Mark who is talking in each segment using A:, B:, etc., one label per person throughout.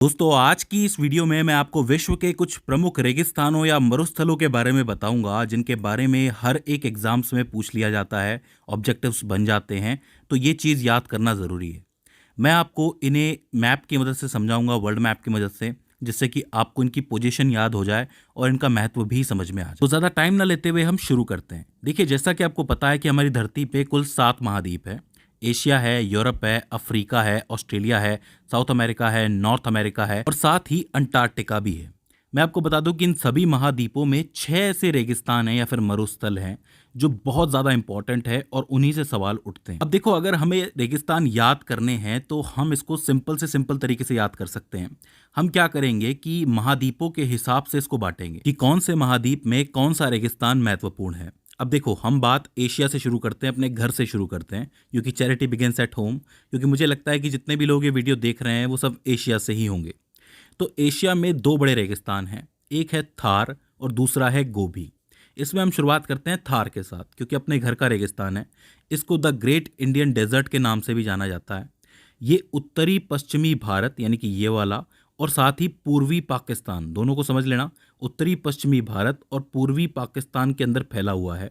A: दोस्तों, आज की इस वीडियो में मैं आपको विश्व के कुछ प्रमुख रेगिस्तानों या मरुस्थलों के बारे में बताऊंगा जिनके बारे में हर एक एग्जाम्स में पूछ लिया जाता है, ऑब्जेक्टिव्स बन जाते हैं। तो ये चीज़ याद करना ज़रूरी है। मैं आपको इन्हें मैप की मदद से समझाऊंगा, वर्ल्ड मैप की मदद से, जिससे कि आपको इनकी पोजीशन याद हो जाए और इनका महत्व भी समझ में आ जाए। तो ज़्यादा टाइम ना लेते हुए हम शुरू करते हैं। देखिए, जैसा कि आपको पता है कि हमारी धरती पे कुल 7 महाद्वीप है। एशिया है, यूरोप है, अफ्रीका है, ऑस्ट्रेलिया है, साउथ अमेरिका है, नॉर्थ अमेरिका है और साथ ही अंटार्कटिका भी है। मैं आपको बता दूं कि इन सभी महाद्वीपों में 6 ऐसे रेगिस्तान हैं या फिर मरुस्थल हैं जो बहुत ज़्यादा इंपॉर्टेंट है और उन्हीं से सवाल उठते हैं। अब देखो, अगर हमें रेगिस्तान याद करने हैं तो हम इसको सिंपल से सिंपल तरीके से याद कर सकते हैं। हम क्या करेंगे कि महाद्वीपों के हिसाब से इसको बांटेंगे कि कौन से महाद्वीप में कौन सा रेगिस्तान महत्वपूर्ण है। अब देखो, हम बात एशिया से शुरू करते हैं, अपने घर से शुरू करते हैं, क्योंकि चैरिटी बिगिंस एट होम। क्योंकि मुझे लगता है कि जितने भी लोग ये वीडियो देख रहे हैं वो सब एशिया से ही होंगे। तो एशिया में 2 बड़े रेगिस्तान हैं, एक है थार और दूसरा है गोबी। इसमें हम शुरुआत करते हैं थार के साथ, क्योंकि अपने घर का रेगिस्तान है। इसको द ग्रेट इंडियन डेजर्ट के नाम से भी जाना जाता है। ये उत्तरी पश्चिमी भारत यानी कि ये वाला और साथ ही पूर्वी पाकिस्तान, दोनों को समझ लेना, उत्तरी पश्चिमी भारत और पूर्वी पाकिस्तान के अंदर फैला हुआ है।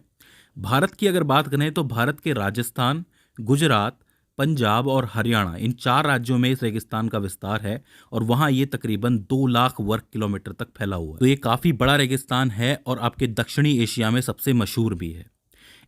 A: भारत की अगर बात करें तो भारत के राजस्थान, गुजरात, पंजाब और हरियाणा, इन 4 राज्यों में इस रेगिस्तान का विस्तार है और वहाँ ये तकरीबन 2 लाख वर्ग किलोमीटर तक फैला हुआ है। तो ये काफ़ी बड़ा रेगिस्तान है और आपके दक्षिणी एशिया में सबसे मशहूर भी है।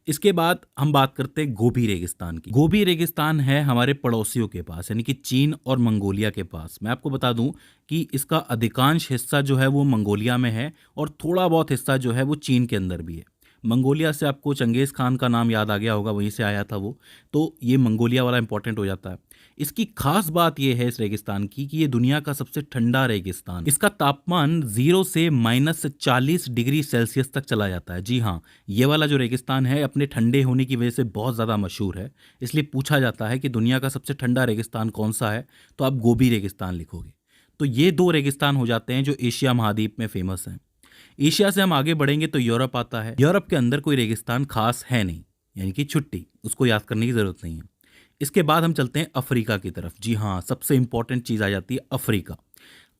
A: इसके बाद हम बात करते हैं गोबी रेगिस्तान की। गोबी रेगिस्तान है हमारे पड़ोसियों के पास, यानी कि चीन और मंगोलिया के पास। मैं आपको बता दूं कि इसका अधिकांश हिस्सा जो है वो मंगोलिया में है और थोड़ा बहुत हिस्सा जो है वो चीन के अंदर भी है। मंगोलिया से आपको चंगेज़ खान का नाम याद आ गया होगा, वहीं से आया था वो। तो ये मंगोलिया वाला इंपॉर्टेंट हो जाता है। इसकी खास बात यह है इस रेगिस्तान की कि ये दुनिया का सबसे ठंडा रेगिस्तान। इसका तापमान 0 से -40 डिग्री सेल्सियस तक चला जाता है। जी हाँ, ये वाला जो रेगिस्तान है अपने ठंडे होने की वजह से बहुत ज़्यादा मशहूर है। इसलिए पूछा जाता है कि दुनिया का सबसे ठंडा रेगिस्तान कौन सा है, तो आप गोबी रेगिस्तान लिखोगे। तो ये 2 रेगिस्तान हो जाते हैं जो एशिया महाद्वीप में फेमस हैं। एशिया से हम आगे बढ़ेंगे तो यूरोप आता है। यूरोप के अंदर कोई रेगिस्तान खास है नहीं, यानी कि छुट्टी, उसको याद करने की ज़रूरत नहीं है। इसके बाद हम चलते हैं अफ्रीका की तरफ। जी हाँ, सबसे इंपॉर्टेंट चीज़ आ जाती है अफ्रीका।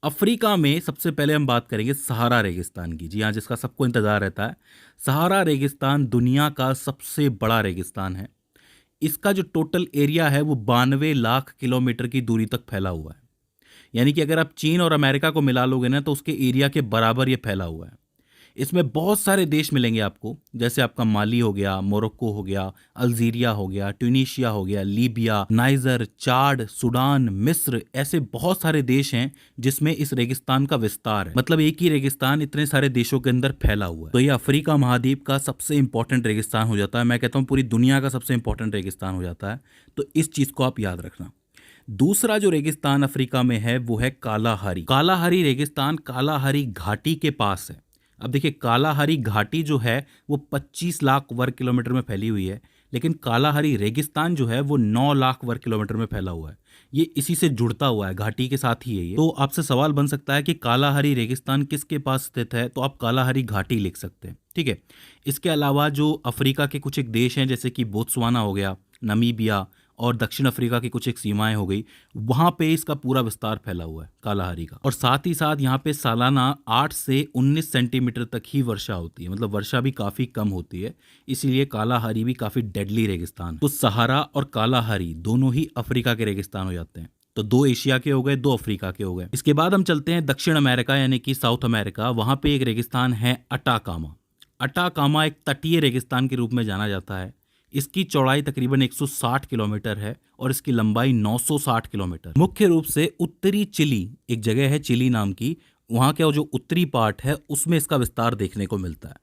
A: अफ्रीका में सबसे पहले हम बात करेंगे सहारा रेगिस्तान की। जी हाँ, जिसका सबको इंतज़ार रहता है। सहारा रेगिस्तान दुनिया का सबसे बड़ा रेगिस्तान है। इसका जो टोटल एरिया है वो 92 लाख किलोमीटर की दूरी तक फैला हुआ है। यानी कि अगर आप चीन और अमेरिका को मिला लोगे ना तो उसके एरिया के बराबर ये फैला हुआ है। इसमें बहुत सारे देश मिलेंगे आपको, जैसे आपका माली हो गया, मोरक्को हो गया, अल्जीरिया हो गया, ट्यूनीशिया हो गया, लीबिया, नाइजर, चाड, सूडान, मिस्र, ऐसे बहुत सारे देश हैं जिसमें इस रेगिस्तान का विस्तार है। मतलब एक ही रेगिस्तान इतने सारे देशों के अंदर फैला हुआ है। तो ये अफ्रीका महाद्वीप का सबसे इंपॉर्टेंट रेगिस्तान हो जाता है। मैं कहता हूँ पूरी दुनिया का सबसे इंपॉर्टेंट रेगिस्तान हो जाता है। तो इस चीज को आप याद रखना। दूसरा जो रेगिस्तान अफ्रीका में है वो है कालाहारी। कालाहारी रेगिस्तान कालाहारी घाटी के पास है। अब देखिए, कालाहारी घाटी जो है वो 25 लाख वर्ग किलोमीटर में फैली हुई है, लेकिन कालाहारी रेगिस्तान जो है वो 9 लाख वर्ग किलोमीटर में फैला हुआ है। ये इसी से जुड़ता हुआ है, घाटी के साथ ही है ये। तो आपसे सवाल बन सकता है कि कालाहारी रेगिस्तान किसके पास स्थित है, तो आप कालाहारी घाटी लिख सकते हैं। ठीक है। इसके अलावा जो अफ्रीका के कुछ एक देश हैं, जैसे कि बोत्सवाना हो गया, नमीबिया और दक्षिण अफ्रीका की कुछ एक सीमाएं हो गई, वहां पे इसका पूरा विस्तार फैला हुआ है कालाहारी का। और साथ ही साथ यहाँ पे सालाना 8 से 19 सेंटीमीटर तक ही वर्षा होती है। मतलब वर्षा भी काफी कम होती है, इसीलिए कालाहारी भी काफी डेडली रेगिस्तान। तो सहारा और कालाहारी दोनों ही अफ्रीका के रेगिस्तान हो जाते हैं। तो 2 एशिया के हो गए, 2 अफ्रीका के हो गए। इसके बाद हम चलते हैं दक्षिण अमेरिका यानी कि साउथ अमेरिका। वहां पे एक रेगिस्तान है अटाकामा। अटाकामा एक तटीय रेगिस्तान के रूप में जाना जाता है। इसकी चौड़ाई तकरीबन 160 किलोमीटर है और इसकी लंबाई 960 किलोमीटर। मुख्य रूप से उत्तरी चिली, एक जगह है चिली नाम की, वहाँ का जो उत्तरी पार्ट है उसमें इसका विस्तार देखने को मिलता है।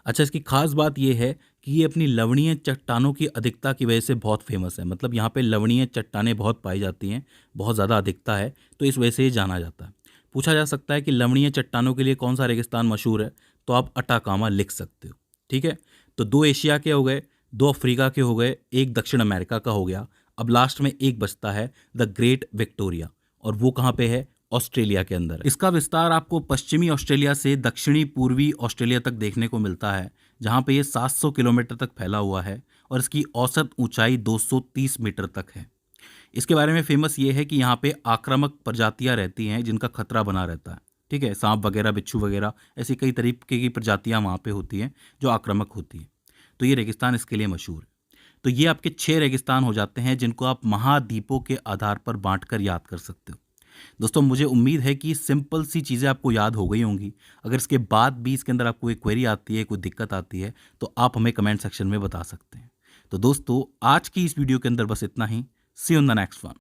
A: अच्छा, इसकी खास बात यह है कि ये अपनी लवणीय चट्टानों की अधिकता की वजह से बहुत फेमस है। मतलब यहाँ पे लवणीय चट्टानें बहुत पाई जाती हैं, बहुत ज़्यादा अधिकता है, तो इस वजह से ये जाना जाता है। पूछा जा सकता है कि लवणीय चट्टानों के लिए कौन सा रेगिस्तान मशहूर है, तो आप अटाकामा लिख सकते हो। ठीक है। तो 2 एशिया के हो गए, 2 अफ्रीका के हो गए, एक दक्षिण अमेरिका का हो गया। अब लास्ट में एक बचता है द ग्रेट विक्टोरिया, और वो कहाँ पे है, ऑस्ट्रेलिया के अंदर। इसका विस्तार आपको पश्चिमी ऑस्ट्रेलिया से दक्षिणी पूर्वी ऑस्ट्रेलिया तक देखने को मिलता है, जहाँ पे ये 700 किलोमीटर तक फैला हुआ है और इसकी औसत ऊंचाई 230 मीटर तक है। इसके बारे में फेमस ये है कि यहाँ पे आक्रामक प्रजातियाँ रहती हैं जिनका खतरा बना रहता है। ठीक है, सांप वगैरह, बिच्छू वगैरह, ऐसी कई तरीके की प्रजातियाँ वहाँ पे होती हैं जो आक्रामक होती हैं। तो ये रेगिस्तान इसके लिए मशहूर है। तो ये आपके 6 रेगिस्तान हो जाते हैं जिनको आप महाद्वीपों के आधार पर बांटकर याद कर सकते हो। दोस्तों, मुझे उम्मीद है कि सिंपल सी चीज़ें आपको याद हो गई होंगी। अगर इसके बाद भी इसके अंदर आपको कोई क्वेरी आती है, कोई दिक्कत आती है, तो आप हमें कमेंट सेक्शन में बता सकते हैं। तो दोस्तों, आज की इस वीडियो के अंदर बस इतना ही। See you in the next one.